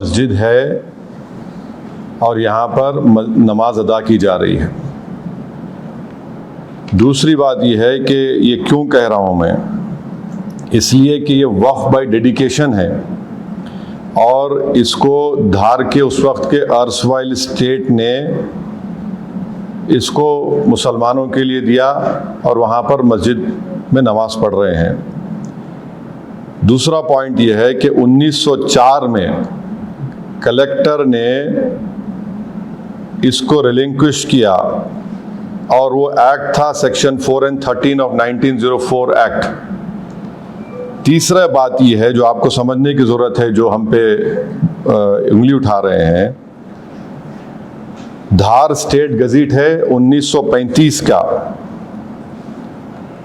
मस्जिद है और यहाँ पर नमाज अदा की जा रही है। दूसरी बात यह है कि ये क्यों कह रहा हूँ मैं, इसलिए कि ये वक्फ बाय डेडिकेशन है और इसको धार के उस वक्त के अर्सवाइल स्टेट ने इसको मुसलमानों के लिए दिया और वहाँ पर मस्जिद में नमाज पढ़ रहे हैं। दूसरा पॉइंट ये है कि 1904 में कलेक्टर ने इसको रिलिंक्विश किया और वो एक्ट था सेक्शन 4 and 13 ऑफ 1904 एक्ट। तीसरा बात ये है जो आपको समझने की ज़रूरत है, जो हम पे उंगली उठा रहे हैं, धार स्टेट गज़ीट है 1935 का,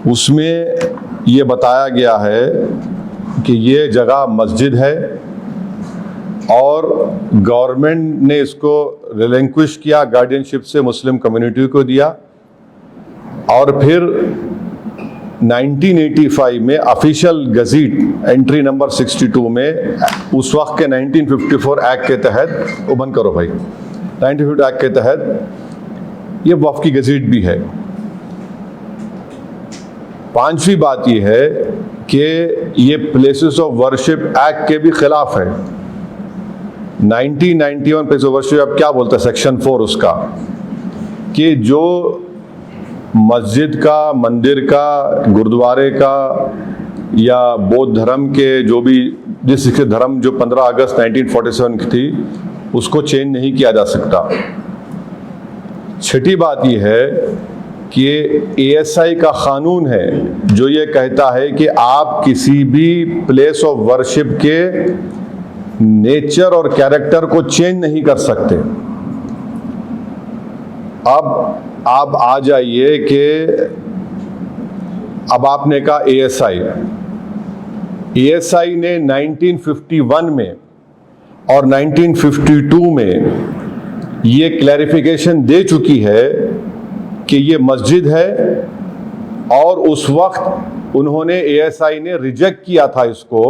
उसमें ये बताया गया है कि ये जगह मस्जिद है और गवर्नमेंट ने इसको रिलिंक्विश किया, गार्डियनशिप से मुस्लिम कम्युनिटी को दिया और फिर 1985 में ऑफिशियल गज़ीट एंट्री नंबर 62 में उस वक्त के 1954 एक्ट के तहत, वो बंद करो भाई, 1950 एक्ट के तहत ये वक्फ की गज़ीट भी है। पांचवी बात ये है कि ये प्लेसेस ऑफ वर्शिप एक्ट के भी खिलाफ है। 1991 प्लेस ऑफ वर्शिप अब क्या बोलता है सेक्शन 4 उसका, कि जो मस्जिद का, मंदिर का, गुरुद्वारे का या बौद्ध धर्म के जो भी जिस सिख धर्म जो 15 अगस्त 1947 की थी उसको चेंज नहीं किया जा सकता। छठी बात यह है कि ASI का कानून है जो ये कहता है कि आप किसी भी प्लेस ऑफ वर्शिप के नेचर और कैरेक्टर को चेंज नहीं कर सकते। अब आप आ जाइए कि अब आपने कहा ASI ने 1951 में और 1952 में ये क्लैरिफिकेशन दे चुकी है कि ये मस्जिद है और उस वक्त उन्होंने ASI ने रिजेक्ट किया था इसको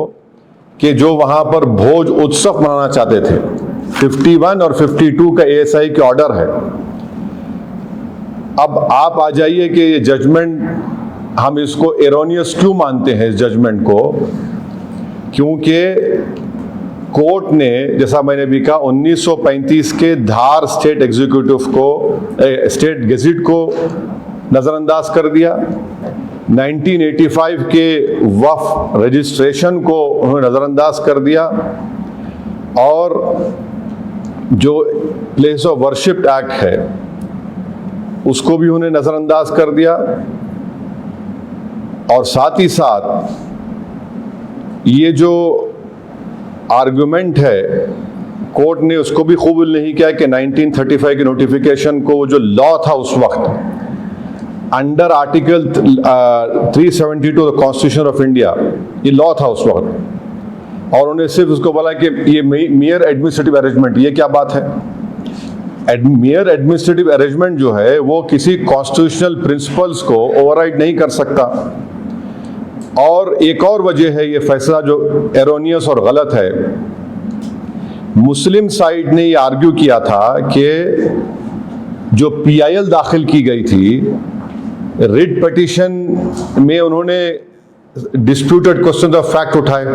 कि जो वहां पर भोज उत्सव मनाना चाहते थे। 51 और 52 का ASI के ऑर्डर है। अब आप आ जाइए कि ये जजमेंट हम इसको एरोनियस क्यों मानते हैं इस जजमेंट को, क्योंकि कोर्ट ने, जैसा मैंने भी कहा, 1935 के धार स्टेट एग्जीक्यूटिव को, स्टेट गज़ीट को नज़रअंदाज कर दिया। 1985 के वक्फ रजिस्ट्रेशन को उन्होंने नज़रअंदाज कर दिया और जो प्लेस ऑफ वर्शिप एक्ट है उसको भी उन्होंने नज़रअंदाज कर दिया और साथ ही साथ ये जो आर्गुमेंट है कोर्ट ने उसको भी कबूल नहीं किया कि 1935 के नोटिफिकेशन को, जो लॉ था उस वक्त under article 372 constitution of India, ये लॉ था उस वक्त, और उन्हें सिर्फ उसको बोला कि ये मेयर एडमिनिस्ट्रेटिव अरेंजमेंट। ये क्या बात है? मेयर एडमिनिस्ट्रेटिव अरेंजमेंट जो है वो किसी कॉन्स्टिट्यूशनल प्रिंसिपल्स को ओवरराइड नहीं कर सकता। और एक और वजह है ये फैसला जो एरोनियस और गलत है, मुस्लिम साइड ने ये आर्ग्यू किया था कि जो PIL दाखिल की गई थी रिट पिटीशन में, उन्होंने डिस्प्यूटेड क्वेश्चन ऑफ फैक्ट उठाए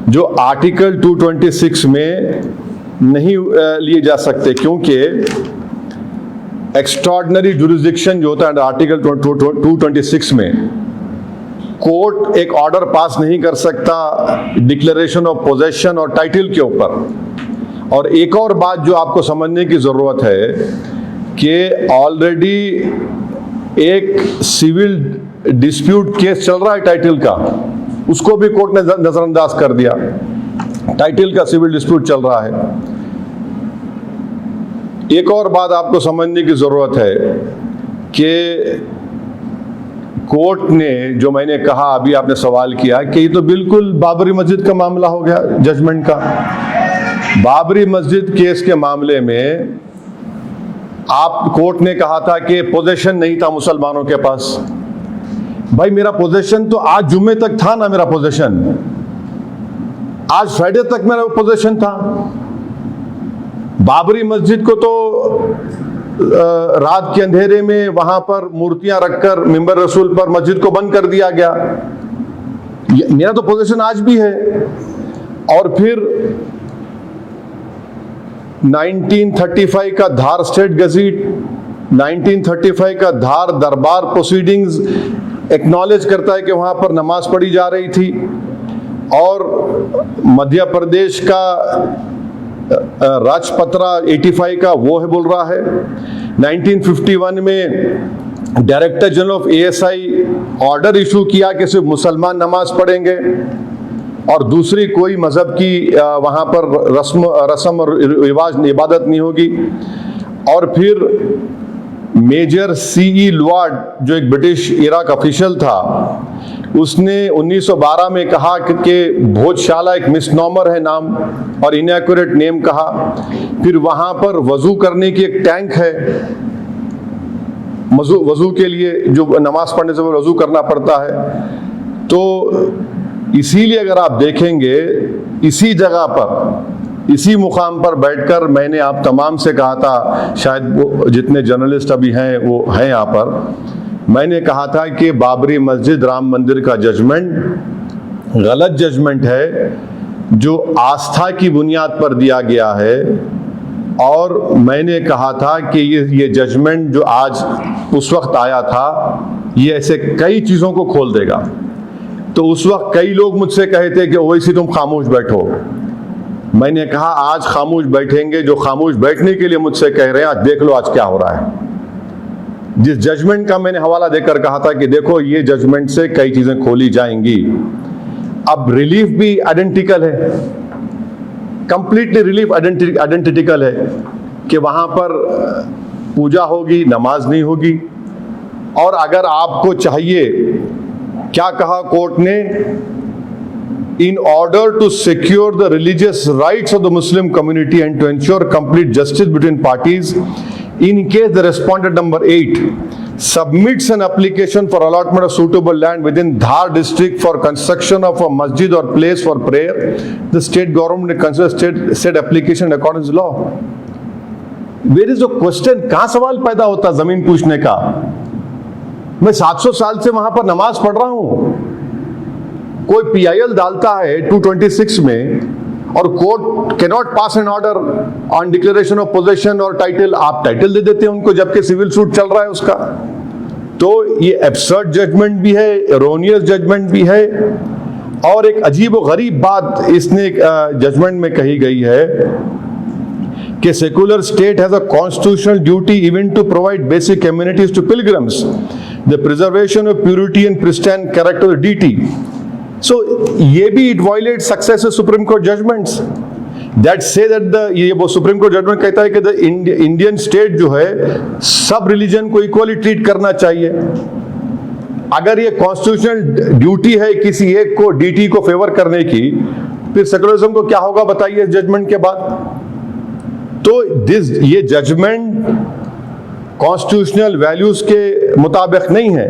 जो आर्टिकल 226 में नहीं लिए जा सकते, क्योंकि एक्स्ट्राऑर्डिनरी जुरिसडिक्शन जो होता है आर्टिकल 226 में, कोर्ट एक ऑर्डर पास नहीं कर सकता डिक्लेरेशन ऑफ पोजेशन और टाइटल के ऊपर। और एक और बात जो आपको समझने की जरूरत है कि ऑलरेडी एक सिविल डिस्प्यूट केस चल रहा है टाइटल का, उसको भी कोर्ट ने नजरअंदाज कर दिया। टाइटल का सिविल डिस्प्यूट चल रहा है। एक और बात आपको समझने की जरूरत है कि कोर्ट ने, जो मैंने कहा, अभी आपने सवाल किया कि ये तो बिल्कुल बाबरी मस्जिद का मामला हो गया जजमेंट का। बाबरी मस्जिद केस के मामले में आप कोर्ट ने कहा था कि पोजेशन नहीं था मुसलमानों के पास। भाई मेरा पोजेशन तो आज जुम्मे तक था ना, मेरा पोजेशन आज फ्राइडे तक मेरा पोजीशन था। बाबरी मस्जिद को तो रात के अंधेरे में वहां पर मूर्तियां रखकर मिंबर रसूल पर मस्जिद को बंद कर दिया गया। मेरा तो पोजीशन आज भी है। और फिर 1935 का धार स्टेट गजीट, 1935 का धार दरबार प्रोसीडिंग्स एक्नॉलेज करता है कि वहां पर नमाज पढ़ी जा रही थी। और मध्य प्रदेश का राजपत्रा 85 का वो है बोल रहा है। 1951 में director general of ASI order issue किया कि सिर्फ मुसलमान नमाज पढ़ेंगे और दूसरी कोई मजहब की वहां पर रस्म और रिवाज इबादत नहीं होगी। और फिर मेजर CE लुआर्ड जो एक ब्रिटिश इराक ऑफिशियल था, उसने 1912 में कहा कि भोजशाला एक मिसनॉमर है नाम और इनएक्यूरेट नेम कहा। फिर वहां पर वजू करने की एक टैंक है, वजू के लिए जो नमाज पढ़ने से वजू करना पड़ता है। तो इसीलिए अगर आप देखेंगे इसी जगह पर, इसी मुकाम पर बैठकर मैंने आप तमाम से कहा था, शायद वो जितने जर्नलिस्ट अभी हैं वो हैं यहाँ पर, मैंने कहा था कि बाबरी मस्जिद राम मंदिर का जजमेंट गलत जजमेंट है, जो आस्था की बुनियाद पर दिया गया है। और मैंने कहा था कि ये जजमेंट जो आज उस वक्त आया था, ये ऐसे कई चीज़ों को खोल देगा। तो उस वक्त कई लोग मुझसे कहे थे कि ओवैसी तुम खामोश बैठो। मैंने कहा आज खामोश बैठेंगे जो खामोश बैठने के लिए मुझसे कह रहे हैं, आज देख लो आज क्या हो रहा है। जिस जजमेंट का मैंने हवाला देकर कहा था कि देखो ये जजमेंट से कई चीजें खोली जाएंगी। अब रिलीफ भी आइडेंटिकल है, कंप्लीटली रिलीफ आइडेंटिकल है कि वहां पर पूजा होगी, नमाज नहीं होगी। और अगर आपको चाहिए, क्या कहा कोर्ट ने, in order to secure the religious rights of the Muslim community and to ensure complete justice between parties, in case the respondent number 8 submits an application for allotment of suitable land within Dhar district for construction of a masjid or place for prayer, the state government considers state application in accordance with law. Where is the question? कहाँ सवाल पैदा होता जमीन पूछने का? मैं 700 साल से वहां पर नमाज पढ़ रहा हूं। कोई PIL डालता है 226 में और court can not pass an order on declaration of possession और टाइटल, आप टाइटल दे देते हैं उनको जबकि सिविल सूट चल रहा है उसका। तो ये एब्सर्ड जजमेंट भी है, एरोनियस जजमेंट भी है। और एक अजीब व गरीब बात इसने जजमेंट में कही गई है कि secular state has a constitutional duty even to provide basic amenities to pilgrims, the preservation of purity and pristine character of deity. So ये भी it violates successive Supreme Court judgments that say that ये वो Supreme Court judgment कहता है कि the Indian state जो है सब रिलीजन को इक्वली ट्रीट करना चाहिए। अगर ये कॉन्स्टिट्यूशनल ड्यूटी है किसी एक को DT को फेवर करने की, फिर सेकुलरिज्म को क्या होगा बताइए जजमेंट के बाद। तो ये जजमेंट कॉन्स्टिट्यूशनल वैल्यूज के मुताबिक नहीं है।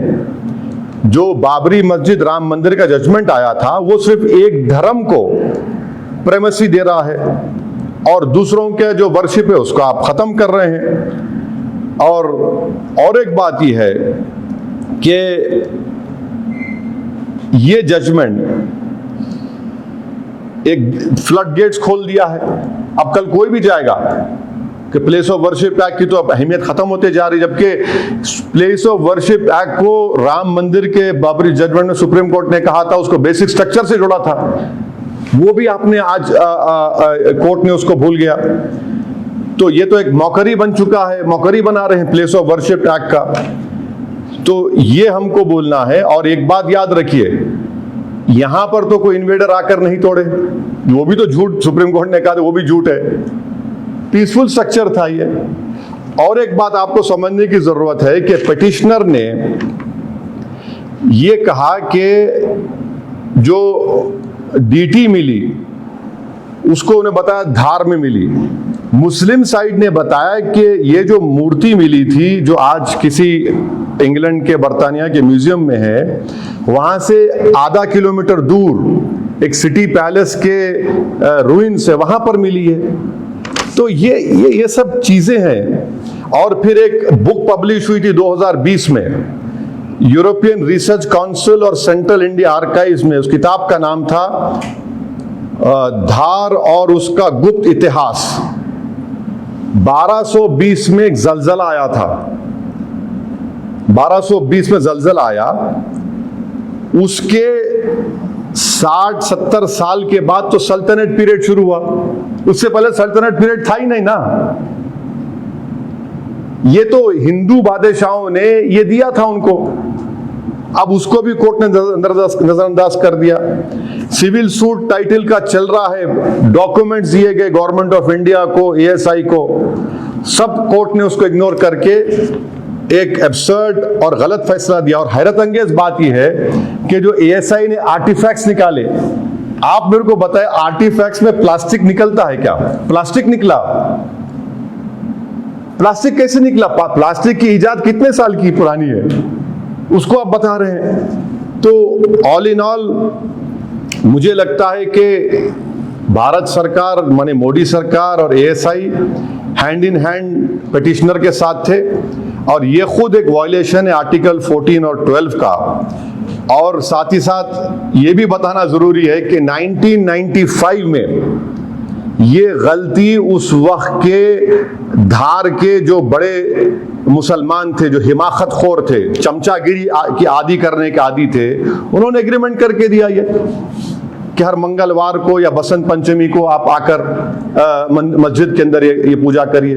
जो बाबरी मस्जिद राम मंदिर का जजमेंट आया था वो सिर्फ एक धर्म को प्रेमेसी दे रहा है और दूसरों के जो वर्शिप है उसको आप खत्म कर रहे हैं। और एक बात यह है कि ये जजमेंट एक फ्लड गेट्स खोल दिया है। अब कल कोई भी जाएगा कि प्लेस ऑफ वर्शिप एक्ट की तो अब अहमियत खत्म होते जा रही, जबकि प्लेस ऑफ वर्शिप एक्ट को राम मंदिर के बाबरी जजमेंट में सुप्रीम कोर्ट ने कहा था उसको बेसिक स्ट्रक्चर से जोड़ा था, वो भी आपने आज कोर्ट ने उसको भूल गया। तो ये तो एक मौकरी बन चुका है, मौकरी बना रहे हैं प्लेस ऑफ वर्शिप एक्ट का। तो ये हमको बोलना है। और एक बात याद रखिए, यहां पर तो कोई इन्वेडर आकर नहीं तोड़े, वो भी तो झूठ सुप्रीम कोर्ट ने कहा था, वो भी झूठ है, पीसफुल स्ट्रक्चर था ये। और एक बात आपको समझने की जरूरत है कि पिटिशनर ने ये कहा कि जो DT मिली उसको उन्हें बताया धार में मिली। मुस्लिम साइड ने बताया कि ये जो मूर्ति मिली थी जो आज किसी इंग्लैंड के बर्तानिया के म्यूजियम में है, वहां से आधा किलोमीटर दूर एक सिटी पैलेस के रूइंस है, वहां पर मिली है। तो ये सब चीजें हैं। और फिर एक बुक पब्लिश हुई थी 2020 में, यूरोपियन रिसर्च काउंसिल और सेंट्रल इंडिया आर्काइव्स में। उस किताब का नाम था धार और उसका गुप्त इतिहास। 1220 में एक जलजला आया था, 1220 में जलजला आया, उसके 60-70 साल के बाद तो सल्तनत पीरियड शुरू हुआ। उससे पहले सल्तनत पीरियड था ही नहीं ना। ये तो हिंदू बादशाहों ने ये दिया था उनको, अब उसको भी कोर्ट ने नजरअंदाज कर दिया। सिविल सूट टाइटल का चल रहा है, डॉक्यूमेंट्स दिए गए गवर्नमेंट ऑफ इंडिया को, एएसआई को, सब कोर्ट ने उसको इग्नोर करके एक एब्सर्ड और गलत फैसला दिया। और हैरत अंगेज बात यह है कि जो एएसआई ने आर्टिफैक्ट्स निकाले, आप मेरे को बताएं आर्टिफैक्ट्स में प्लास्टिक निकलता है क्या? प्लास्टिक निकला। प्लास्टिक कैसे निकला? प्लास्टिक की इजाद कितने साल की पुरानी है, उसको आप बता रहे हैं। तो ऑल इन ऑल मुझे लगता है कि भारत सरकार माने मोदी सरकार और ASI hand in hand petitioner के साथ थे, और ये खुद एक वायलेशन है आर्टिकल 14 और 12 का। और साथ ही साथ ये भी बताना जरूरी है कि 1995 में ये गलती उस वक्त के धार के जो बड़े मुसलमान थे, जो हिमाकतखोर थे, चमचागिरी की आदि करने के आदि थे, उन्होंने एग्रीमेंट करके दिया ये कि हर मंगलवार को या बसंत पंचमी को आप आकर मस्जिद के अंदर ये पूजा करिए।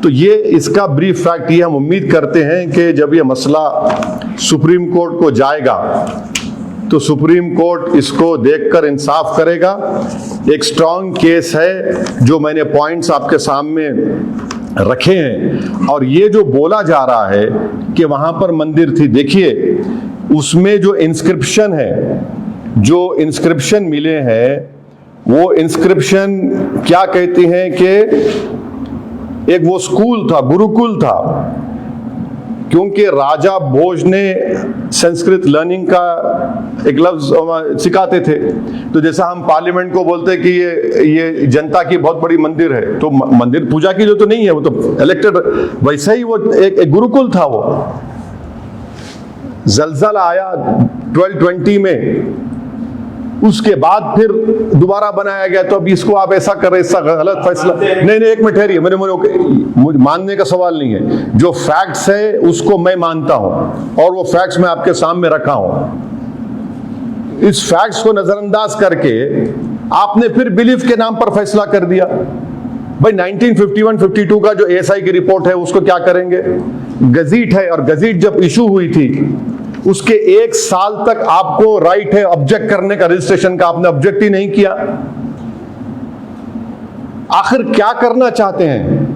तो ये इसका ब्रीफ फैक्ट ये हम उम्मीद करते हैं कि जब ये मसला सुप्रीम कोर्ट को जाएगा तो सुप्रीम कोर्ट इसको देखकर इंसाफ करेगा। एक स्ट्रांग केस है जो मैंने पॉइंट्स आपके सामने रखे हैं। और ये जो बोला जा रहा है कि वहां पर मंदिर थी, देखिए उसमें जो इंस्क्रिप्शन है, जो इंस्क्रिप्शन मिले हैं, वो इंस्क्रिप्शन क्या कहती हैं कि एक वो स्कूल था, गुरुकुल था, क्योंकि राजा भोज ने संस्कृत लर्निंग का एक लफ्ज सिखाते थे। तो जैसा हम पार्लियामेंट को बोलते हैं कि ये जनता की बहुत बड़ी मंदिर है, तो मंदिर पूजा की जो तो नहीं है, वो तो इलेक्टेड, वैसा ही वो एक गुरुकुल था। वो जलजला आया 1220 में, उसके बाद फिर दोबारा बनाया गया। तो अब इसको आप ऐसा कर रहे, इसका गलत फैसला नहीं। एक मिनट ठहरिए, मुझे मानने का सवाल नहीं है, जो फैक्ट्स है उसको मैं मानता हूं और वो फैक्ट्स मैं आपके सामने रखा हूं। इस फैक्ट्स को नजरअंदाज करके आपने फिर बिलीफ के नाम पर फैसला कर दिया। भाई 1951-52 का जो एएसआई की रिपोर्ट है उसको क्या करेंगे? गजीट है, और गजीट जब इशू हुई थी उसके 1 साल तक आपको राइट है ऑब्जेक्ट करने का, रजिस्ट्रेशन का, आपने ऑब्जेक्ट ही नहीं किया। आखिर क्या करना चाहते हैं?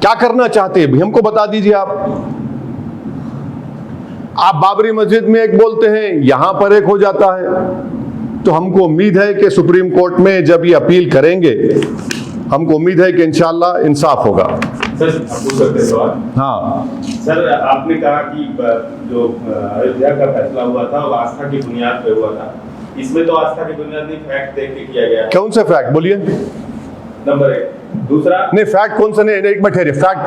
क्या करना चाहते हैं हमको बता दीजिए। आप बाबरी मस्जिद में एक बोलते हैं, यहां पर एक हो जाता है। तो हमको उम्मीद है कि सुप्रीम कोर्ट में जब ये अपील करेंगे, हमको उम्मीद है कि इंशाअल्लाह इंसाफ होगा। सर, पूछ सकते हैं सवाल? हाँ सर, आपने कहा कि जो अयोध्या का फैसला हुआ था वो आस्था की बुनियाद पे हुआ था। इसमें तो आस्था की बुनियाद नहीं, फैक्ट देख के किया गया। कौन से फैक्ट बोलिए? नंबर 1। दूसरा, नहीं फैक्ट कौन सा? नहीं, एक मिनट ठहरिए। फैक्ट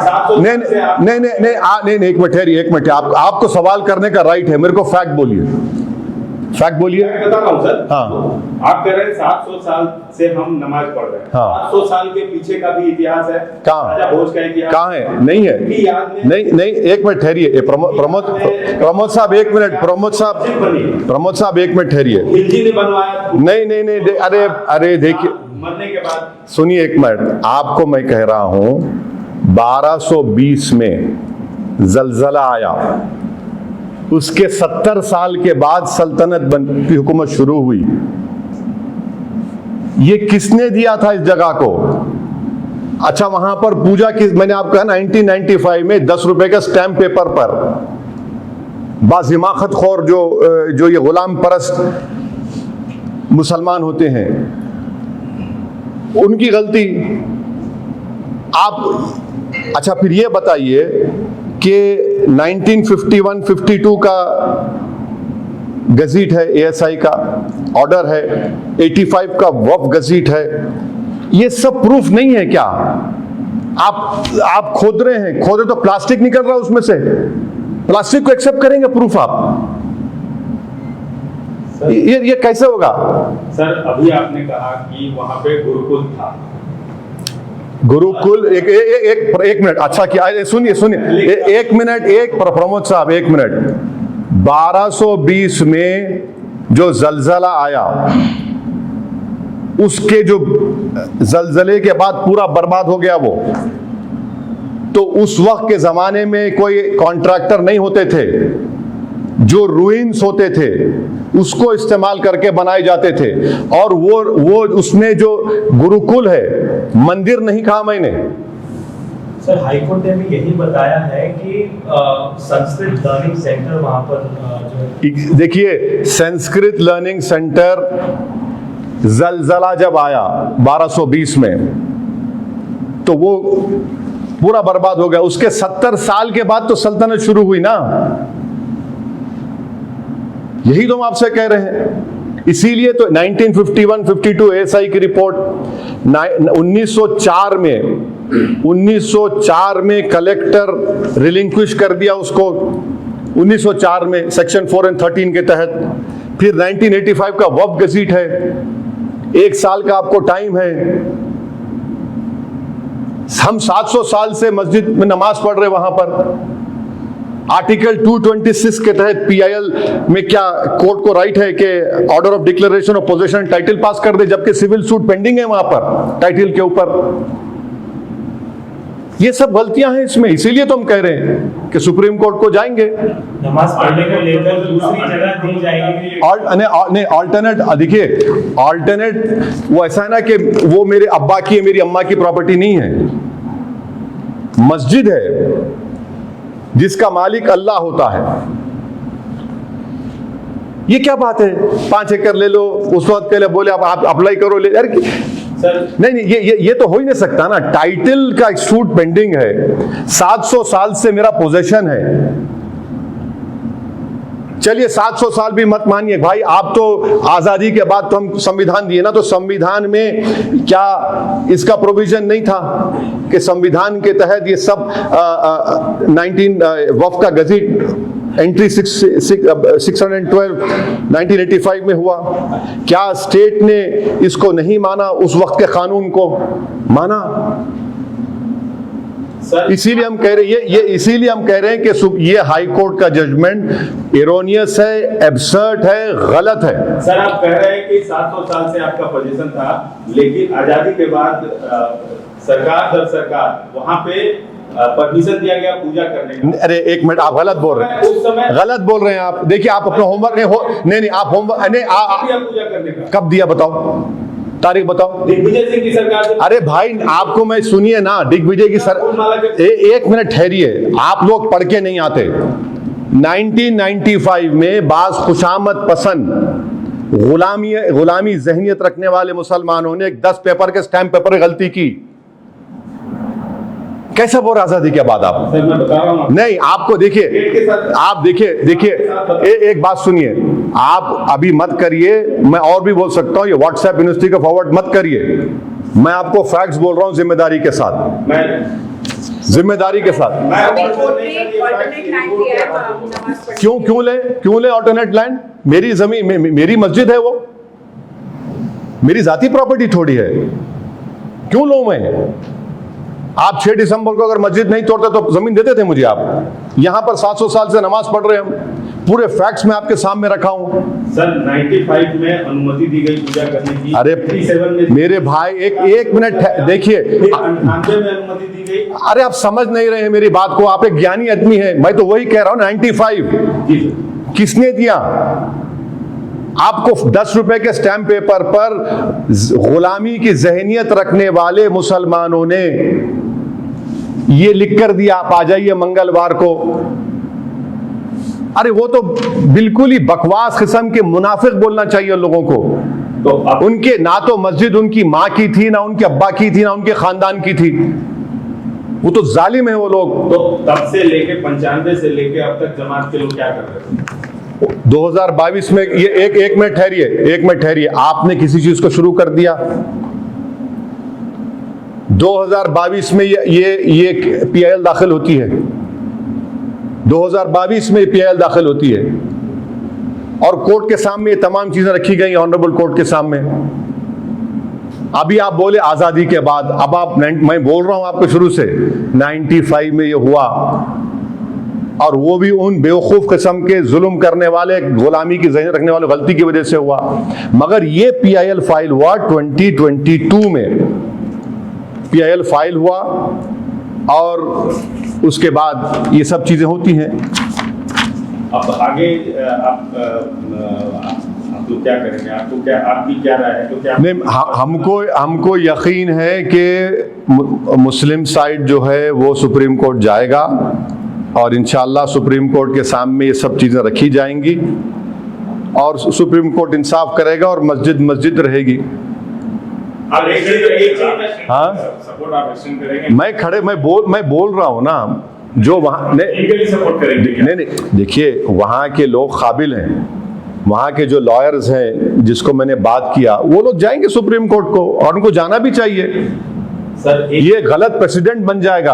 नहीं, एक मिनट ठहरिए, एक मिनट। आपको सवाल करने का राइट है, मेरे को फैक्ट बोलिए। फैक्ट बोलिए। बता रहा हूँ सर। हाँ, आप कह रहे हैं 700 साल से हम नमाज पढ़ रहे हैं। हाँ। 700 साल के पीछे का भी इतिहास है। कहाँ? भोज का इतिहास कहाँ है? नहीं है। नहीं, एक मिनट ठहरिए। प्रमोद साहब एक मिनट। प्रमोद साहब एक मिनट ठहरिए। ने बनवाया? नहीं, अरे देखिए, मरने के बाद सुनिए एक मिनट। आपको मैं कह रहा हूं 1220 में जलजला आया, उसके 70 साल के बाद सल्तनत की हुकूमत शुरू हुई। ये किसने दिया था इस जगह को? अच्छा, वहां पर पूजा किस? मैंने आपको कहा 1995 में 10 रुपए का स्टैम्प पेपर पर बाज़ हिमाकतखोर जो ये गुलाम परस्त मुसलमान होते हैं, उनकी गलती। आप अच्छा फिर ये बताइए कि 1951-52 का गजीट है एएसआई का, ऑर्डर है 85 का वफ गजीट है। ये सब प्रूफ नहीं है क्या? आप खोद रहे हैं, खोदे तो प्लास्टिक निकल रहा है उसमें से, प्लास्टिक को एक्सेप्ट करेंगे प्रूफ आप? ये कैसे होगा? सर अभी आपने कहा कि वहां पे गुरुकुल था। गुरुकुल एक मिनट, अच्छा क्या, सुनिए एक मिनट, प्रमोद साहब एक मिनट। 1220 में जो जलजला आया, उसके जो जलजले के बाद पूरा बर्बाद हो गया वो, तो उस वक्त के जमाने में कोई कॉन्ट्रैक्टर नहीं होते थे, जो रूइंस होते थे उसको इस्तेमाल करके बनाए जाते थे। और वो उसमें जो गुरुकुल है, मंदिर नहीं कहा मैंने। सर हाईकोर्ट ने भी यही बताया है कि संस्कृत लर्निंग सेंटर वहां पर जो, देखिए संस्कृत लर्निंग सेंटर जलजला जब आया 1220 में, तो वो पूरा बर्बाद हो गया। उसके 70 साल के बाद तो सल्तनत शुरू हुई ना, यही तो हम आपसे कह रहे हैं। इसीलिए तो 1951-52 एएसआई की रिपोर्ट, 1904 में कलेक्टर रिलिंक्विश कर दिया उसको, 1904 में सेक्शन 4 और 13 के तहत। फिर 1985 का वफ गजीट है, 1 साल का आपको टाइम है। हम 700 साल से मस्जिद में नमाज पढ़ रहे वहां पर। आर्टिकल 226 के तहत पीआईएल में क्या कोर्ट को राइट है कि order of declaration of possession title pass कर दे, जबकि सिविल सूट पेंडिंग है वहां पर टाइटल के ऊपर। ये सब गलतियां हैं इसमें, इसीलिए तो हम कह रहे हैं कि सुप्रीम कोर्ट को जाएंगे। नमाज पढ़ने को लेकर दूसरी जगह दी जाएगी। ऑल्टरनेट, देखिए ऑल्टरनेट वो ऐसा है ना कि वो मेरे अब्बा की, मेरी अम्मा की प्रॉपर्टी नहीं है, मस्जिद है जिसका मालिक अल्लाह होता है। ये क्या बात है, 5 एकड़ ले लो, उस वक्त के लिए बोले आप अप्लाई करो, ले यार सर नहीं, ये तो हो ही नहीं सकता ना। टाइटल का सूट पेंडिंग है, 700 साल से मेरा पोजेशन है। चलिए 700 साल भी मत मानिए भाई, आप तो आजादी के बाद तो हम संविधान दिए ना, तो संविधान में क्या इसका प्रोविजन नहीं था कि संविधान के तहत ये सब 19 वफ का गजीट एंट्री 612 1985 में हुआ? क्या स्टेट ने इसको नहीं माना, उस वक्त के कानून को माना? इसीलिए हम कह रहे हैं इसीलिए हम कह रहे हैं कि ये हाई कोर्ट का जजमेंट एरोनियस है, एब्सर्ड है, गलत है। सर आप कह रहे हैं कि 700 साल से आपका पोजीशन था, लेकिन आजादी के बाद सरकार दर सरकार वहां पे परमिशन दिया गया पूजा करने का। अरे एक मिनट, आप गलत बोल रहे हैं, उस समय गलत बोल रहे हैं आप। देखिए आप अपना होमवर्क नहीं आप होमवर्क पूजा करने का कब दिया बताओ, तारीख बताओ। दिग्विजय सिंह की सरकार से। अरे भाई आपको मैं सुनिए ना, दिग्विजय की एक मिनट ठहरिए, आप लोग पढ़ के नहीं आते। 1995 में बाज खुशामद पसंद गुलामी जहनियत रखने वाले मुसलमानों ने 10 पेपर के स्टैम्प पेपर में गलती की। कैसे बोल आजादी के बाद आप? सर मैं बता रहा हूं नहीं, आपको देखिए, आप देखिए एक बात सुनिए, आप अभी मत करिए, मैं और भी बोल सकता हूं, ये व्हाट्सएप यूनिवर्सिटी का फॉरवर्ड मत करिए। मैं आपको फैक्ट्स बोल रहा हूं जिम्मेदारी के साथ, जिम्मेदारी के साथ। क्यों ले ऑल्टरनेट लैंड? मेरी जमीन, मेरी मस्जिद है, वो मेरी जाती प्रॉपर्टी थोड़ी है, क्यों लूं मैं? आप 6 दिसंबर को अगर मस्जिद नहीं तोड़ते तो जमीन देते थे मुझे आप। यहां पर 700 साल से नमाज पढ़ रहे हम, पूरे फैक्ट्स में आपके सामने रखा हूं। सर 95 में अनुमति दी गई पूजा करने की। अरे 87 में मेरे भाई एक मिनट देखिए, 98 में अनुमति दी गई। अरे आप समझ नहीं रहे हैं मेरी बात को, आप एक ज्ञानी आदमी है, मैं तो वही कह रहा हूं। 95 किसने दिया आपको? 10 रुपए के स्टैम्प पेपर पर गुलामी की जहनियत रखने वाले मुसलमानों ने ये लिख कर दिया, आप आ जाइए मंगलवार को। अरे वो तो बिल्कुल ही बकवास किस्म के मुनाफिक बोलना चाहिए लोगों को। तो उनके ना तो मस्जिद उनकी मां की थी, ना उनके अब्बा की थी, ना उनके खानदान की थी, वो तो जालिम है वो लोग। तो तब से लेके 95 से लेके अब तक जमात के लोग क्या कर रहे थे? 2022 में ये एक मिनट ठहरिए, आपने किसी चीज को शुरू कर दिया। 2022 में ये पीआईएल दाखिल होती है, 2022 में पीआईएल दाखिल होती है और कोर्ट के सामने ये तमाम चीजें रखी गई, ऑनरेबल कोर्ट के सामने। अभी आप बोले आजादी के बाद, अब मैं बोल रहा हूं आपको शुरू से 95 में ये हुआ, और वो भी उन बेवकूफ किस्म के जुल्म करने वाले, गुलामी की ज़हन रखने वाले गलती की वजह से हुआ। मगर ये पीआईएल फाइल हुआ 2022 में, पीआईएल फाइल हुआ और उसके बाद ये सब चीजें होती हैं। अब आगे आप तो क्या करेंगे? आपकी क्या राय है? तो क्या नहीं, हमको यकीन है कि मुस्लिम साइड जो है वो सुप्रीम कोर्ट जाएगा और इंशाअल्लाह सुप्रीम कोर्ट के सामने ये सब चीजें रखी जाएंगी और सुप्रीम कोर्ट इंसाफ करेगा और मस्जिद रहेगी। हाँ, मैं बोल रहा हूँ ना, जो वहाँ सपोर्ट करेंगे। नहीं, देखिए वहाँ के लोग काबिल हैं, वहाँ के जो लॉयर्स हैं जिसको मैंने बात किया, वो लोग जाएंगे सुप्रीम कोर्ट को और उनको जाना भी चाहिए। सर ये गलत प्रेसिडेंट बन जाएगा।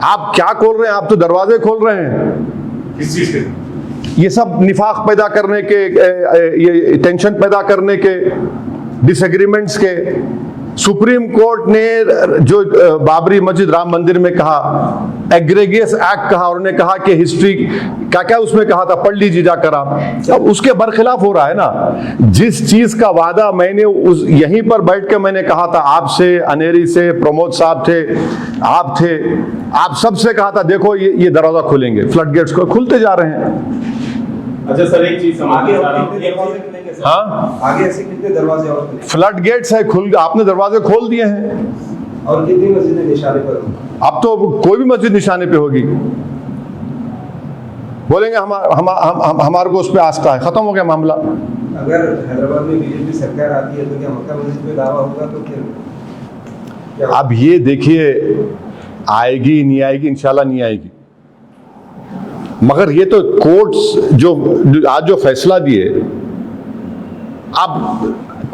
आप क्या खोल रहे हैं? आप तो दरवाजे खोल रहे हैं किस चीज के? ये सब निफाक पैदा करने के, ये टेंशन पैदा करने के, डिसएग्रीमेंट्स के। सुप्रीम कोर्ट ने जो बाबरी मस्जिद राम मंदिर में कहा, एग्रेगियस एक्ट कहा, और उन्होंने कहा कि हिस्ट्री क्या उसमें कहा था, पढ़ लीजिए जाकर आप। अब उसके बरखिलाफ हो रहा है ना। जिस चीज का वादा मैंने यहीं पर बैठ के मैंने कहा था आपसे, अनेरी से, प्रमोद साहब थे, आप सबसे कहा था देखो ये दरवाजा खुलेंगे, फ्लड गेट्स को खुलते जा रहे हैं। अच्छा सर, एक चीज हाँ, आगे ऐसे कितने दरवाजे और खुले? फ्लड गेट्स है, आपने दरवाजे खोल दिए हैं। और कितनी मस्जिदें निशाने पर होंगी? अब तो कोई भी मस्जिद निशाने पे होगी। बोलेंगे हमारे को उस पर आस्था है, खत्म हो गया मामला। अगर हैदराबाद में बीजेपी सरकार आती है तो क्या मक्का मस्जिद पे दावा होगा? तो फिर अब ये देखिए, आएगी नहीं आएगी, इंशाल्लाह नहीं आएगी। मगर ये तो कोर्ट्स जो आज जो फैसला दिए, आप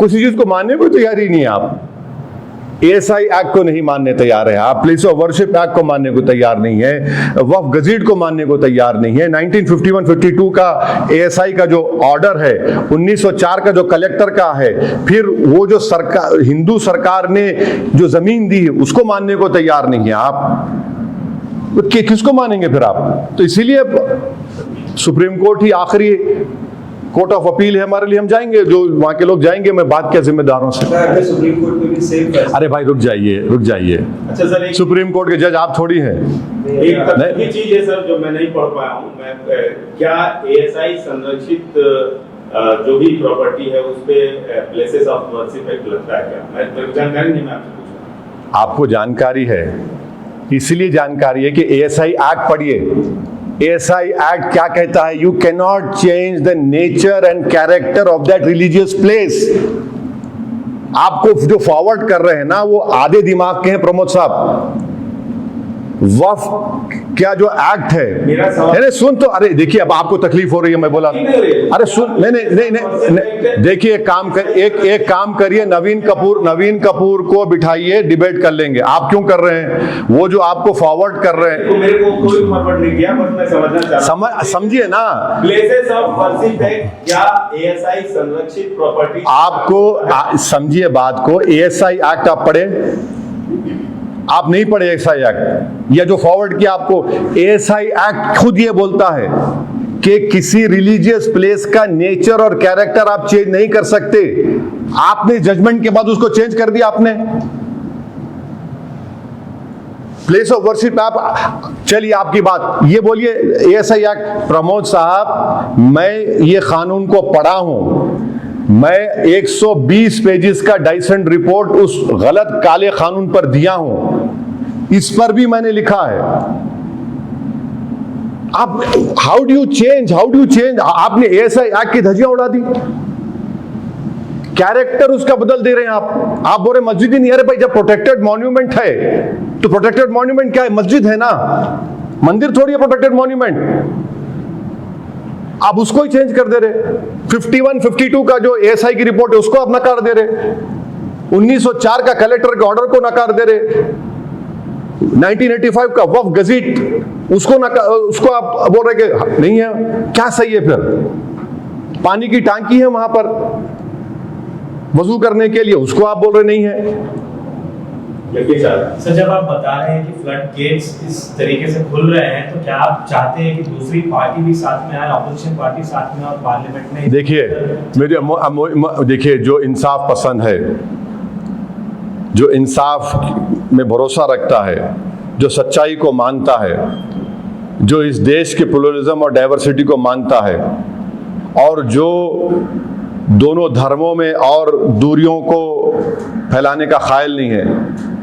किसी चीज को मानने को तैयार ही नहीं है। आप एएसआई एक्ट को नहीं मानने तैयार है, आप प्लेस ऑफ वर्शिप एक्ट को मानने को तैयार नहीं है, वक्फ गजीट को मानने को तैयार नहीं है। 1951-52 का एएसआई का जो ऑर्डर है, 1904 का जो कलेक्टर का है, फिर वो जो सरकार, हिंदू सरकार ने जो जमीन दी है उसको मानने को तैयार नहीं है। आप किसको मानेंगे फिर आप? तो इसीलिए सुप्रीम कोर्ट ही आखिरी कोर्ट ऑफ अपील है हमारे लिए। हम जाएंगे, जो वहां के लोग जाएंगे, मैं बात किया जिम्मेदारों से। सुप्रीम कोर्ट में भी सेम फैसला। अरे भाई रुक जाइए। अच्छा सर, सुप्रीम कोर्ट के जज आप थोड़ी हैं। एक तकनीकी चीज है सर जो मैं नहीं पढ़ पाया हूँ। मैं क्या एएसआई संरक्षित जो भी प्रॉपर्टी है उस पे प्लेसेस ऑफ वर्शिप एक्ट लगता है क्या? मैं जानकारी नहीं, मैं आपसे पूछ रहा हूँ। आपको जानकारी है, इसलिए जानकारी है कि एएसआई एक्ट पढ़िए। एएसआई एक्ट क्या कहता है? You can not change the nature and character of that religious place. आपको जो फॉरवर्ड कर रहे हैं ना, वो आधे दिमाग के हैं प्रमोद साहब। वक्फ क्या जो एक्ट है, अरे सुन तो, अरे देखिए अब आपको तकलीफ हो रही है, मैं बोला अरे सुन, नहीं, देखिए एक काम करिए, नवीन कपूर को बिठाइए, डिबेट कर लेंगे। आप क्यों कर रहे हैं? वो जो आपको फॉरवर्ड कर रहे हैं, तो मेरे को कोई फॉरवर्ड नहीं किया, बस मैं समझना चाह रहा हूं। समझिए ना, प्लेसेस ऑफ वर्शिप एक्ट क्या एएसआई संरक्षित प्रॉपर्टी? आपको समझिए बात को। एएसआई एक्ट आप पढ़े? आप नहीं पढ़े एएसआई एक्ट, या जो फॉरवर्ड किया आपको? एएसआई एक्ट खुद ये बोलता है कि किसी रिलीजियस प्लेस का नेचर और कैरेक्टर आप चेंज नहीं कर सकते। आपने जजमेंट के बाद उसको चेंज कर दिया आपने। प्लेस ऑफ वर्शिप आप, चलिए आपकी बात, ये बोलिए एएसआई एक्ट। प्रमोद साहब, मैं ये कानून को पढ़ा हूं, मैं 120 पेजेस का डाइसेंट रिपोर्ट उस गलत काले कानून पर दिया हूं, इस पर भी मैंने लिखा है। आप हाउ डू यू चेंज? आपने एएसआई एक्ट की धज्जियां उड़ा दी, कैरेक्टर उसका बदल दे रहे हैं आप बोल रहे मस्जिद ही नहीं। अरे भाई, जब प्रोटेक्टेड मॉन्यूमेंट है तो प्रोटेक्टेड मॉन्यूमेंट क्या है? मस्जिद है ना, मंदिर थोड़ी है प्रोटेक्टेड मॉन्यूमेंट। आप उसको ही चेंज कर दे रहे। 51, 52 का जो एएसआई की रिपोर्ट है उसको आप नकार दे रहे। 1904 का कलेक्टर के ऑर्डर को नकार दे रहे। 1985 का वक्फ गजीट उसको आप बोल रहे कि नहीं है। क्या सही है फिर? पानी की टांकी है वहां पर वजू करने के लिए, उसको आप बोल रहे नहीं है। सर जब आप बता रहे हैं कि फ्लड गेट्स इस तरीके से खुल रहे हैं, तो क्या आप चाहते हैं कि दूसरी पार्टी भी साथ में आए, ऑपोजिशन पार्टी साथ में और पार्लियामेंट में? देखिए जो इंसाफ पसंद है, जो इंसाफ में भरोसा रखता है, जो सच्चाई को मानता है, जो इस देश के प्लुरलिज्म और डाइवर्सिटी को मानता है, और जो दोनों धर्मों में और दूरियों को फैलाने का ख्याल नहीं है,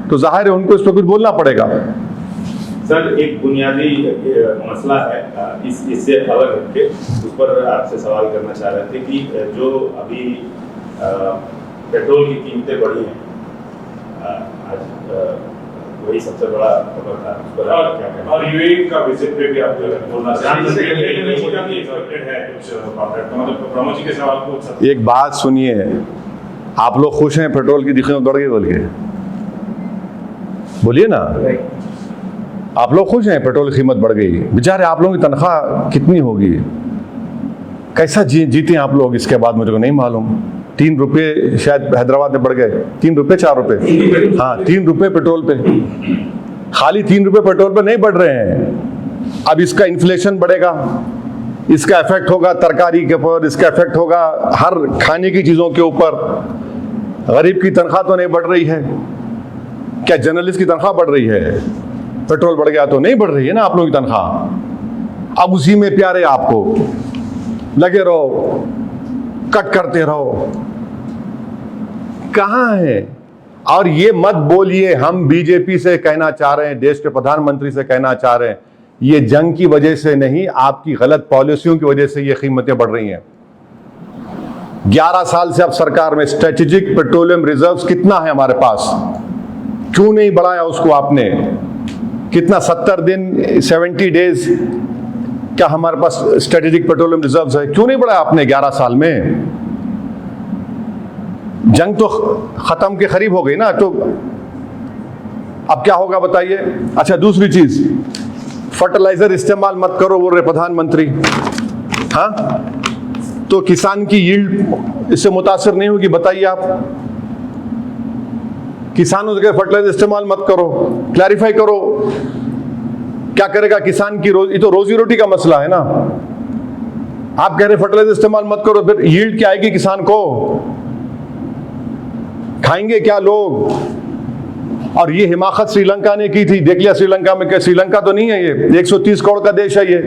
तो जाहिर है उनको इस पर कुछ बोलना पड़ेगा। सर एक बुनियादी मसला है, इससे अलग हटके उस पर आपसे सवाल करना चाह रहे थे कि जो अभी पेट्रोल की कीमतें बढ़ी हैं, आज वही सबसे बड़ा खबर था, उस पर आप क्या कहें? और यूएई का विजिट पे भी आप बोलना चाहते हैं। एक बात सुनिए, आप लोग खुश हैं पेट्रोल की कीमत बढ़ गई बोल के? बोलिए ना, आप लोग खुश हैं पेट्रोल की कीमत बढ़ गई? बेचारे आप लोगों की तनख्वाह कितनी होगी, कैसा जीते आप लोग, इसके बाद मुझे को नहीं मालूम। 3 रुपये शायद हैदराबाद में बढ़ गए, 3 रुपये 4 रुपये, हाँ 3 रुपये पेट्रोल पे। खाली 3 रुपये पेट्रोल पे नहीं बढ़ रहे हैं, अब इसका इन्फ्लेशन बढ़ेगा, इसका इफेक्ट होगा तरकारी के ऊपर, इसका इफेक्ट होगा हर खाने की चीजों के ऊपर। गरीब की तनख्वाह तो नहीं बढ़ रही है, क्या जर्नलिस्ट की तनख्वाह बढ़ रही है? पेट्रोल बढ़ गया तो नहीं बढ़ रही है ना आप लोगों की तनख्वाह। अब उसी में प्यारे आपको लगे रहो, कट करते रहो, कहां है? और ये मत बोलिए, हम बीजेपी से कहना चाह रहे हैं, देश के प्रधानमंत्री से कहना चाह रहे हैं, ये जंग की वजह से नहीं, आपकी गलत पॉलिसियों की वजह से ये कीमतें बढ़ रही हैं। 11 साल से अब सरकार में स्ट्रेटेजिक पेट्रोलियम रिजर्व्स कितना है हमारे पास, क्यों नहीं बढ़ाया उसको आपने? कितना 70 दिन 70 डेज क्या हमारे पास स्ट्रेटेजिक पेट्रोलियम रिजर्व्स है, क्यों नहीं बढ़ाया आपने 11 साल में? जंग तो खत्म के करीब हो गई ना, तो अब क्या होगा बताइए? अच्छा दूसरी चीज, फर्टिलाइजर इस्तेमाल मत करो बोल रहे प्रधानमंत्री, हाँ तो किसान की यील्ड इससे मुतासर नहीं होगी, बताइए आप। किसानों से फर्टिलाइजर इस्तेमाल मत करो, क्लैरिफाई करो, क्या करेगा किसान की ये तो रोजी रोटी का मसला है ना। आप कह रहे फर्टिलाइजर इस्तेमाल मत करो, फिर यील्ड क्या आएगी किसान को? खाएंगे क्या लोग? और ये हिमाकत श्रीलंका ने की थी, देख लिया श्रीलंका में, क्या श्रीलंका तो नहीं है ये, 130 करोड़ का देश है ये।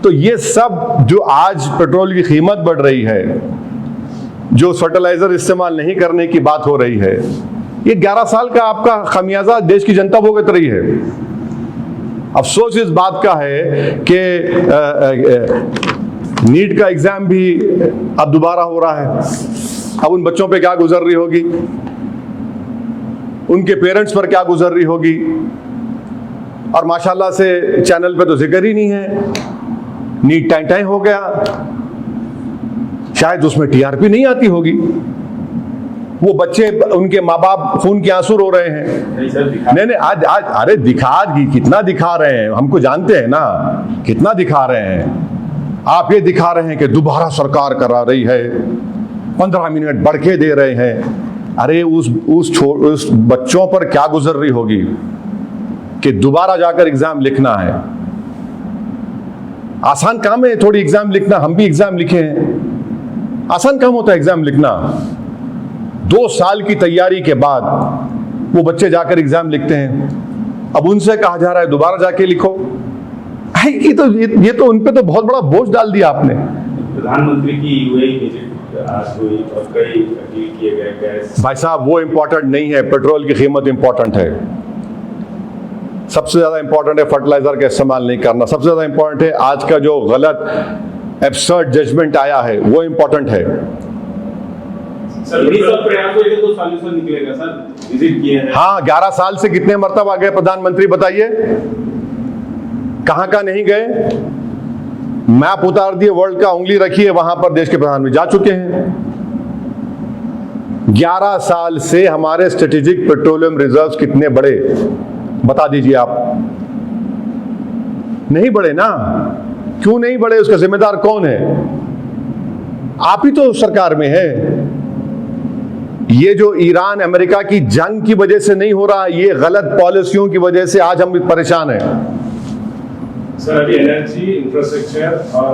तो ये सब जो आज पेट्रोल की कीमत बढ़ रही है, जो फर्टिलाइजर इस्तेमाल नहीं करने की बात हो रही है, ये 11 साल का आपका खमियाजा देश की जनता भुगत रही है। अफसोस इस बात का है कि नीट का एग्जाम भी अब दोबारा हो रहा है। अब उन बच्चों पे क्या गुजर रही होगी, उनके पेरेंट्स पर क्या गुजर रही होगी। और माशाल्लाह से चैनल पे तो जिक्र ही नहीं है, नीट टाइम टाइम हो गया, शायद उसमें टीआरपी नहीं आती होगी। वो बच्चे, उनके माँ बाप खून के आंसू रो रहे हैं। नहीं आज अरे कितना दिखा रहे हैं, हमको जानते हैं ना कितना दिखा रहे हैं। आप ये दिखा रहे हैं कि दोबारा सरकार करा रही है, 15 मिनट बढ़ के दे रहे हैं। अरे उस बच्चों पर क्या गुजर रही होगी कि दोबारा जाकर एग्जाम लिखना है। आसान काम है थोड़ी एग्जाम लिखना, हम भी एग्जाम लिखे हैं, आसान काम होता है एग्जाम लिखना। 2 साल की तैयारी के बाद वो बच्चे जाकर एग्जाम लिखते हैं, अब उनसे कहा जा रहा है दोबारा जाके लिखो। ये तो उन पे तो बहुत बड़ा बोझ डाल दिया आपने। प्रधानमंत्री की यूएई विजिट आज हुई और कई डील किए गए गैस। भाई साहब वो इंपॉर्टेंट नहीं है, पेट्रोल की कीमत इंपॉर्टेंट है। सबसे ज्यादा इंपॉर्टेंट है फर्टिलाइजर का इस्तेमाल नहीं करना, सबसे ज्यादा इंपॉर्टेंट है आज का जो गलत एब्सर्ड जजमेंट आया है वो इंपॉर्टेंट है। तो सॉल्यूशन निकलेगा सर, विजिट किए हैं। हाँ 11 साल से कितने मरतबा गए प्रधानमंत्री बताइए, कहां नहीं गए? मैप उतार दिए वर्ल्ड का, उंगली रखी है वहां पर, देश के प्रधानमंत्री जा चुके हैं। 11 साल से हमारे स्ट्रेटेजिक पेट्रोलियम रिजर्व्स कितने बढ़े बता दीजिए आप। नहीं बढ़े ना, क्यों नहीं बढ़े? उसका जिम्मेदार कौन है? आप ही तो सरकार में है। ये जो ईरान अमेरिका की जंग की वजह से नहीं हो रहा, ये गलत पॉलिसियों की वजह से आज हम परेशान हैं। सर, अभी एनर्जी, इंफ्रास्ट्रक्चर और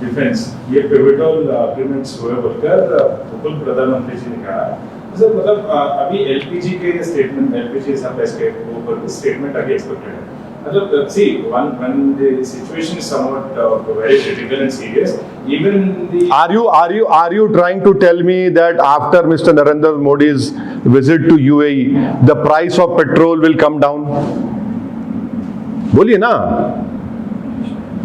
डिफेंस ये पिवटल अग्रीमेंट्स हुए बोलकर उपल प्रधानमंत्री जी ने कहा। सर मतलब अभी एलपीजी के स्टेटमेंट, एलपीजी स्टेटमेंट अभी एक्सपेक्टेड है। मतलब see when the situation is somewhat very critical and serious, even the Are you trying to tell me that after Mr. Narendra Modi's visit to UAE, the price of petrol will come down? बोलिए ना।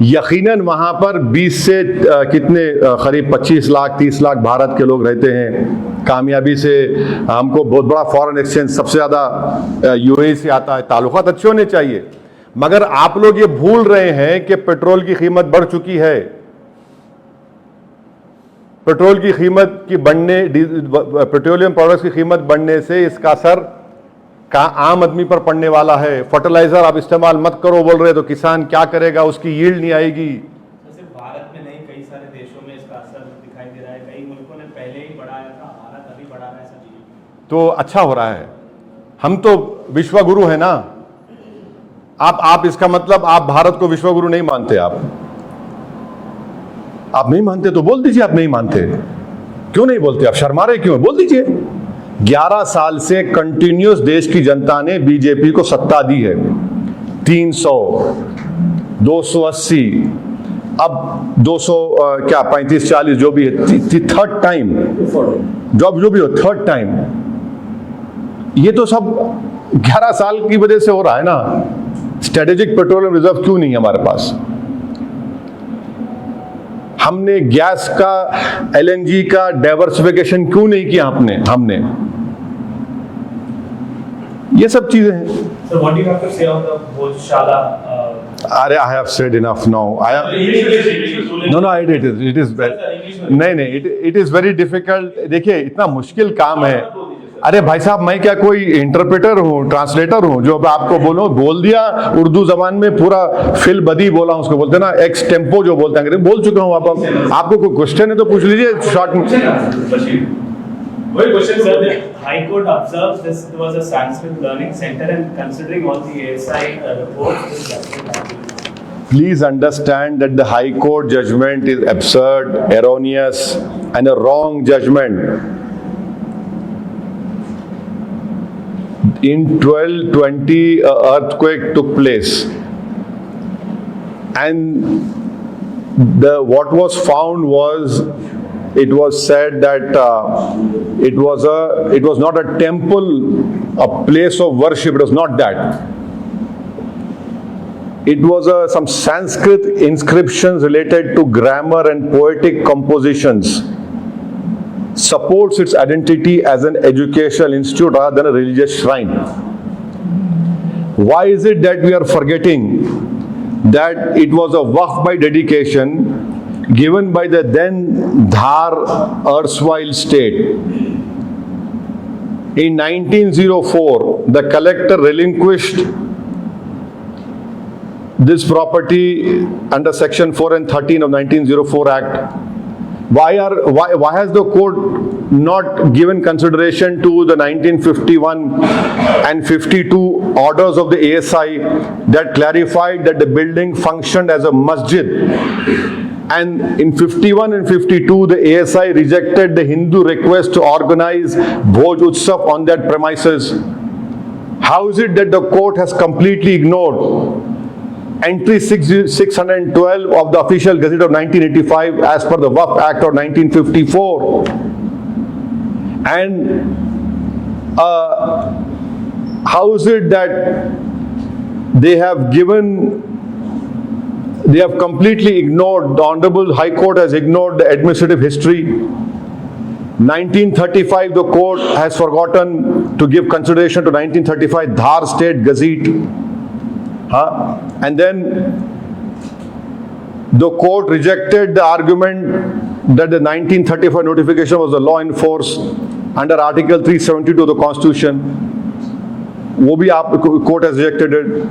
यकीनन वहां पर 20 से कितने करीब 25 लाख 30 लाख भारत के लोग रहते हैं। कामयाबी से हमको बहुत बड़ा फॉरेन एक्सचेंज सबसे ज्यादा यूएई से आता है। ताल्लुकात अच्छे होने चाहिए, मगर आप लोग ये भूल रहे हैं कि पेट्रोल की कीमत बढ़ चुकी है। पेट्रोल की कीमत की बढ़ने, पेट्रोलियम प्रोडक्ट्स की कीमत बढ़ने से इसका असर का आम आदमी पर पड़ने वाला है। फर्टिलाइजर आप इस्तेमाल मत करो बोल रहे, तो किसान क्या करेगा? उसकी यील्ड नहीं आएगी। सिर्फ भारत में नहीं, कई सारे देशों में इसका असर दिखाई दे रहा है। कई मुल्कों ने पहले ही बढ़ाया था, भारत अभी बढ़ा रहा है सब। तो अच्छा हो रहा है। हम तो विश्वगुरु है ना। आप इसका मतलब आप भारत को विश्वगुरु नहीं मानते। आप नहीं मानते तो बोल दीजिए आप नहीं मानते। क्यों नहीं बोलते? आप शर्मा रहे क्यों? बोल दीजिए। 11 साल से कंटिन्यूस देश की जनता ने बीजेपी को सत्ता दी है। 300, 280, अब 200 क्या 35-40 जो भी है, थर्ड टाइम, जो भी हो थर्ड टाइम। ये तो सब 11 साल की वजह से हो रहा है ना। स्ट्रेटेजिक पेट्रोलियम रिजर्व क्यों नहीं है हमारे पास? हमने गैस का, एलएनजी का डाइवर्सिफिकेशन क्यों नहीं किया? हमने ये सब चीजें हैं। So what do you have to say on the Bhojshala? अरे I have said enough now. No, it is नहीं, it is very difficult. देखिए इतना मुश्किल काम है। अरे भाई साहब, मैं क्या कोई इंटरप्रेटर हूँ, ट्रांसलेटर हूँ जो अब आपको बोल दिया उर्दू जबान में पूरा फिल बदी बोला, उसको बोलते हैं ना एक्स टेम्पो जो बोलते हैं, बोल चुका हूँ। आपको कोई क्वेश्चन है तो पूछ लीजिए शॉर्ट में। वही question Sir, the High Court observes this was a Sanskrit learning center, and considering all the ASI reports, Please understand that the High Court judgment is absurd, erroneous, and a wrong judgment. In 1220, an earthquake took place, and what was found was, it was said that it was not a temple, a place of worship. It was not that. It was some Sanskrit inscriptions related to grammar and poetic compositions. Supports its identity as an educational institute rather than a religious shrine. Why is it that we are forgetting that it was a waqf by dedication given by the then Dhar erstwhile state? In 1904, the collector relinquished this property under section 4 and 13 of 1904 Act. Why has the court not given consideration to the 1951 and 52 orders of the ASI that clarified that the building functioned as a masjid? And in 51 and 52, the ASI rejected the Hindu request to organize Bhoj Utsav on that premises. How is it that the court has completely ignored entry 612 of the official gazette of 1985 as per the Waqf Act of 1954? And how is it that they have completely ignored, the Honorable High Court has ignored the administrative history. 1935, the court has forgotten to give consideration to 1935 Dhar State Gazette. And then the court rejected the argument that the 1935 notification was a law in force under Article 372 of the Constitution. वो भी आप court has rejected it.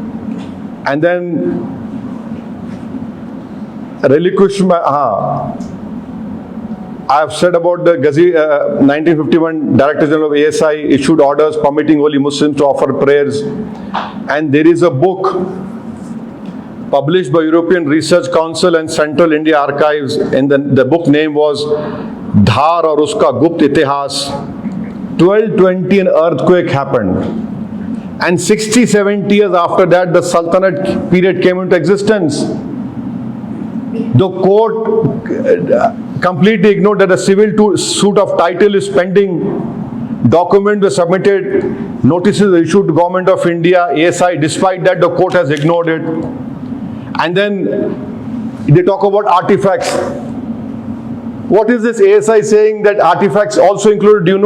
And then relinquishment, I have said about the 1951 Director General of ASI issued orders permitting only Muslims to offer prayers. And there is a book published by European Research Council and Central India Archives, and the book name was Dhar aur uska Gupt Itihas. 1220 an earthquake happened, and 60-70 years after that the Sultanate period came into existence. The court completely ignored that a civil suit of title is pending. Documents were submitted, notices were issued to Government of India, ASI. Despite that, the court has ignored it. And then they talk about artifacts. What is this ASI saying that artifacts also included,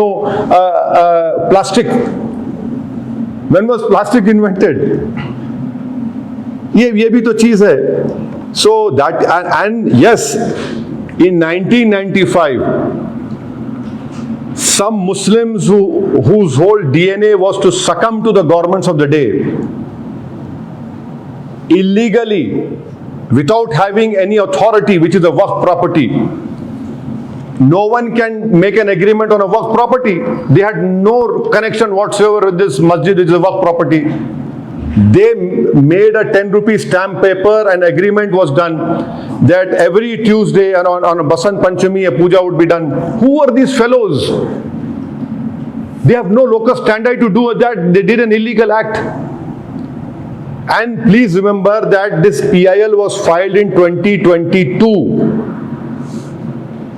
plastic? When was plastic invented? ये भी तो चीज है. So that, and yes, in 1995, some Muslims whose whole DNA was to succumb to the governments of the day, illegally, without having any authority, which is a waqf property. No one can make an agreement on a waqf property. They had no connection whatsoever with this masjid, which is a waqf property. They made a 10 rupee stamp paper, and agreement was done that every Tuesday and on a Basant Panchami a puja would be done. Who are these fellows? They have no locus standi to do that. They did an illegal act. And please remember that this PIL was filed in 2022.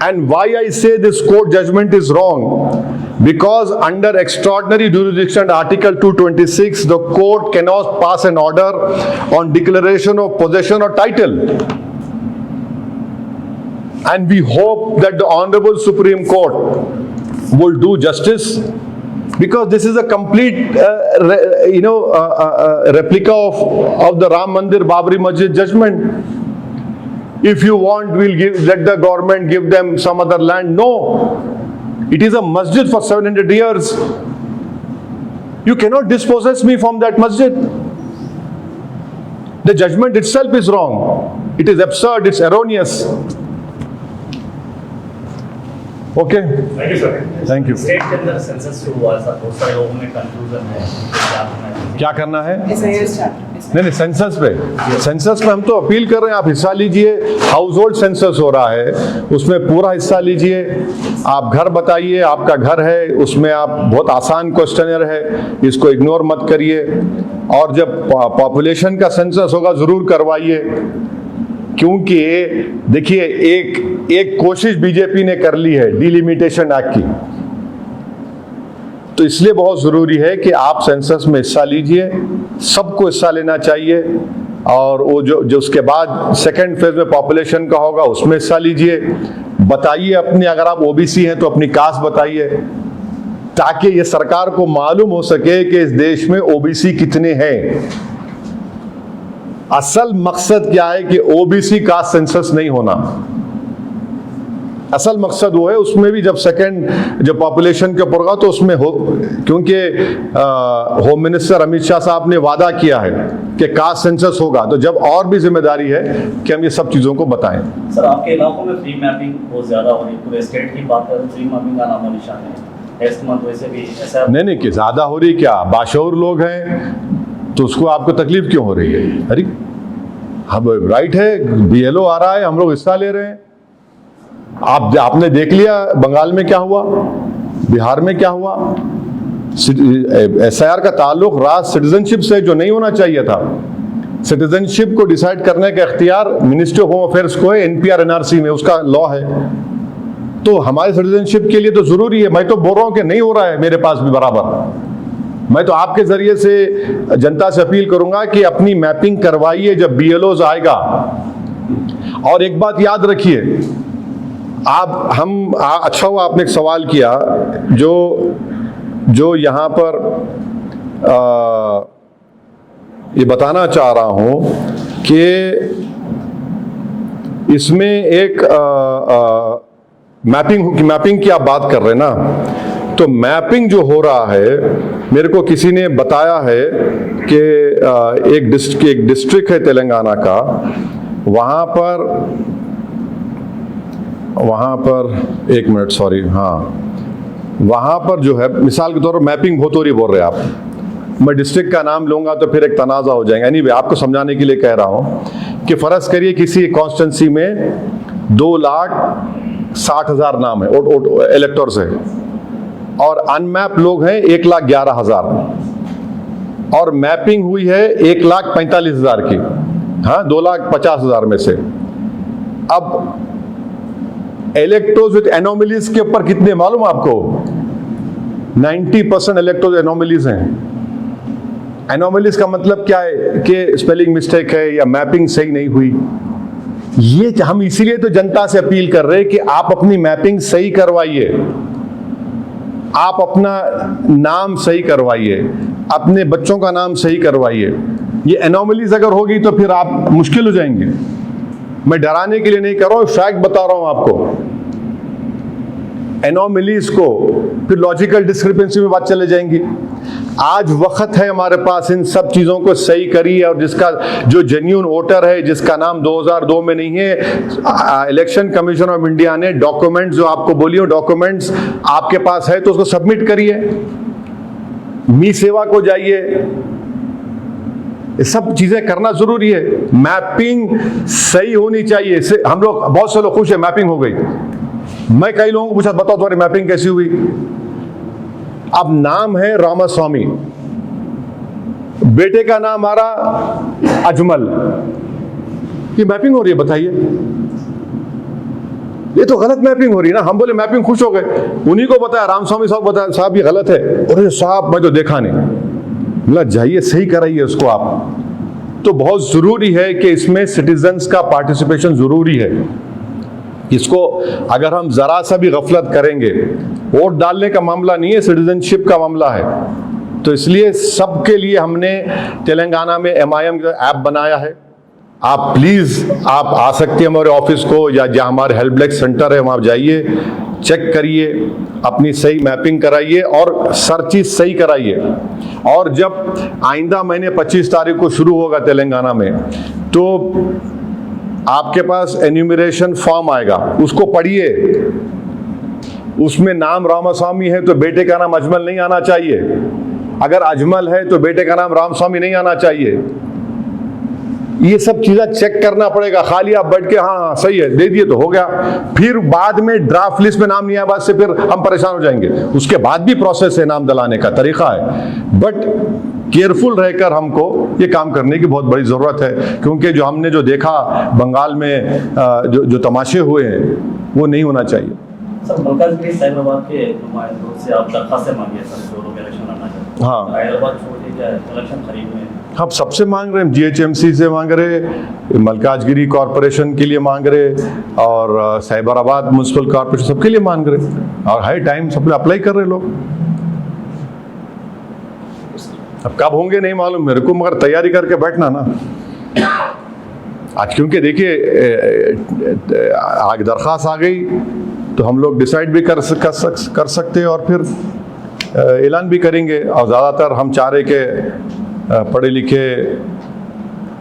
And why I say this court judgment is wrong? Because under extraordinary jurisdiction, Article 226, the court cannot pass an order on declaration of possession or title. And we hope that the Honorable Supreme Court will do justice, because this is a complete, replica of the Ram Mandir Babri Masjid judgment. If you want, let the government give them some other land. No. It is a masjid for 700 years. You cannot dispossess me from that masjid. The judgment itself is wrong. It is absurd, it's erroneous. Okay? Thank you, sir. Thank you. State के अंदर census शुरू हुआ है sir, बहुत सारे लोगों में confusion है. क्या करना है? नहीं नहीं, सेंसस पे, सेंसस में हम तो अपील कर रहे हैं, आप हिस्सा लीजिए. हाउस होल्ड सेंसस हो रहा है, उसमें पूरा हिस्सा लीजिए. आप घर बताइए, आपका घर है, उसमें आप, बहुत आसान क्वेश्चनर है, इसको इग्नोर मत करिए. और जब पॉपुलेशन का सेंसस होगा जरूर करवाइए, क्योंकि देखिए एक कोशिश बीजेपी ने कर ली है डिलिमिटेशन एक्ट की, तो इसलिए बहुत जरूरी है कि आप सेंसस में हिस्सा लीजिए. सबको हिस्सा लेना चाहिए. और वो जो उसके बाद सेकंड फेज में पॉपुलेशन का होगा, उसमें हिस्सा लीजिए. बताइए अपनी, अगर आप ओबीसी हैं तो अपनी कास्ट बताइए, ताकि ये सरकार को मालूम हो सके कि इस देश में ओबीसी कितने हैं. असल मकसद क्या है कि ओबीसी का सेंसस नहीं होना. असल मकसद वो है, उसमें भी जब जब पॉपुलेशन के ऊपर होगा तो उसमें हो, क्योंकि होम मिनिस्टर अमित शाह साहब ने वादा किया है कि कास्ट सेंसस होगा, तो जब और भी जिम्मेदारी है कि हम ये सब चीजों को बताएं. सर, आपके इलाकों में फ्री मैपिंग बहुत ज्यादा हो रही है, पूरे स्टेट की बात करें, फ्री मैपिंग का नामो निशान है. नेक्स्ट मंथ वैसे भी ऐसा नहीं कि ज्यादा हो रही, क्या बाशऊर लोग हैं तो उसको आपको तकलीफ क्यों हो रही है? अरे हम राइट है, बीएलओ आ रहा है, हम लोग हिस्सा ले रहे हैं. आपने देख लिया बंगाल में क्या हुआ, बिहार में क्या हुआ. एसआईआर का ताल्लुक राज सिटीजनशिप से, जो नहीं होना चाहिए था. सिटीजनशिप को डिसाइड करने का इख्तियार मिनिस्ट्री ऑफ होम अफेयर्स को है, एनपीआर एनआरसी में उसका लॉ है. तो हमारे सिटीजनशिप के लिए तो जरूरी है. मैं तो बोल रहा हूं कि नहीं हो रहा है मेरे पास भी बराबर. मैं तो आपके जरिए से जनता से अपील करूंगा कि अपनी मैपिंग करवाइए जब बीएलओ आएगा. और एक बात याद रखिए, अच्छा हुआ आपने एक सवाल किया, जो यहाँ पर ये बताना चाह रहा हूं कि इसमें एक मैपिंग की आप बात कर रहे हैं ना, तो मैपिंग जो हो रहा है, मेरे को किसी ने बताया है कि एक डिस्ट्रिक्ट है तेलंगाना का, वहाँ पर एक मिनट, सॉरी, हाँ, वहाँ पर जो है, मिसाल के तौर पर मैपिंग बहुत हो रही बोल रहे हैं आप, मैं डिस्ट्रिक्ट का नाम लूंगा तो फिर एक तनाज़ा हो जाएगा। एनीवे, आपको समझाने के लिए कह रहा हूँ कि फ़र्ज़ करिए किसी कॉन्स्टिट्यूंसी में 2,60,000 नाम है इलेक्टर्स है, और अनमैप लोग हैं 1,11,000, और मैपिंग हुई है 1,45,000 की, हाँ, 2,50,000 में से। अब इलेक्टर्स विद एनोमलीज के ऊपर कितने मालूम आपको? 90% इलेक्टर्स एनोमलीज हैं। एनोमलीज का मतलब क्या है कि स्पेलिंग मिस्टेक है या मैपिंग सही नहीं हुई। ये हम इसीलिए तो जनता से अपील कर रहे हैं कि आप अपनी मैपिंग सही करवाइए, आप अपना नाम सही करवाइए, अपने बच्चों का नाम सही करवाइए। ये एनोमलीज अगर होगी तो फिर आप मुश्किल हो जाएंगे। मैं डराने के लिए नहीं कर रहा हूं, फैक्ट बता रहा हूं आपको। एनोमलीज को फिर लॉजिकल डिस्क्रिपेंसी में बात चले जाएंगी। आज वक्त है हमारे पास इन सब चीजों को सही करिए, और जिसका जो जेन्युइन वोटर है, जिसका नाम 2002 में नहीं है, इलेक्शन कमीशन ऑफ इंडिया ने डॉक्यूमेंट्स जो आपको बोलिए, डॉक्यूमेंट्स आपके पास है तो उसको सबमिट करिए, मी सेवा को जाइए, ये सब चीजें करना जरूरी है। मैपिंग सही होनी चाहिए। हम लोग, बहुत से लोग खुश है मैपिंग हो गई। मैं कई लोगों को पूछा, बताओ तुम्हारी मैपिंग कैसी हुई? अब नाम है रामास्वामी, बेटे का नाम आ रहा अजमल, ये मैपिंग हो रही है? बताइए, ये तो गलत मैपिंग हो रही है ना। हम बोले मैपिंग, खुश हो गए, उन्हीं को बताया, रामस्वामी साहब बताया, साहब ये गलत है। अरे साहब, मैं तो देखा नहीं। मतलब जाइए सही कराइए उसको आप। तो बहुत जरूरी है कि इसमें सिटीजन्स का पार्टिसिपेशन जरूरी है। इसको अगर हम जरा सा भी गफलत करेंगे, वोट डालने का मामला नहीं है, सिटीजनशिप का मामला है। तो इसलिए सबके लिए हमने तेलंगाना में MIM का ऐप बनाया है। आप प्लीज आप आ सकते हैं हमारे ऑफिस को, या जहाँ हमारे हेल्प डेस्क सेंटर है वहाँ जाइए, चेक करिए, अपनी सही मैपिंग कराइए और सर चीज सही कराइए। और जब आइंदा महीने 25 तारीख को शुरू होगा तेलंगाना में, तो आपके पास एन्यूमरेशन फॉर्म आएगा, उसको पढ़िए। उसमें नाम रामास्वामी है तो बेटे का नाम अजमल नहीं आना चाहिए, अगर अजमल है तो बेटे का नाम रामस्वामी नहीं आना चाहिए। ये सब चीजें चेक करना पड़ेगा। खाली आप बैठ के हाँ सही है दे दिए तो हो गया, फिर बाद में ड्राफ्ट लिस्ट में नाम नहीं आया, बाद से फिर हम परेशान हो जाएंगे। उसके बाद भी प्रोसेस है, नाम दिलाने का तरीका है, बट केयरफुल रहकर हमको ये काम करने की बहुत बड़ी जरूरत है, क्योंकि जो हमने जो देखा बंगाल में जो तमाशे हुए हैं वो नहीं होना चाहिए। सर, मलकाजगिरी साइबराबाद के नुमाइंदों से आप दरखास्तें मांगी है सर, जो लोग इलेक्शन लड़ना चाहते हैं। हाँ, हैदराबाद छोड़ के क्या इलेक्शन खरीद में हम सबसे मांग रहे हैं, GHMC से मांग रहे, मलकाजगिरी कॉरपोरेशन के लिए मांग रहे, और साइबराबाद म्यूनसिपल कॉरपोरेशन, सबके लिए मांग रहे, और हाई टाइम सब अप्लाई कर रहे लोग। अब कब होंगे नहीं मालूम मेरे को, मगर तैयारी करके बैठना ना आज, क्योंकि देखिए आगे दरख्वास्त आ गई तो हम लोग डिसाइड भी कर सकते हैं, और फिर ऐलान भी करेंगे। और ज़्यादातर हम चाह रहे कि पढ़े लिखे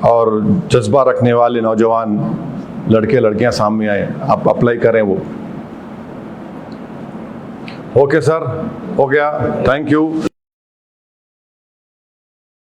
और जज्बा रखने वाले नौजवान लड़के लड़कियां सामने आए, आप अप्लाई करें वो। ओके सर, हो गया, थैंक यू।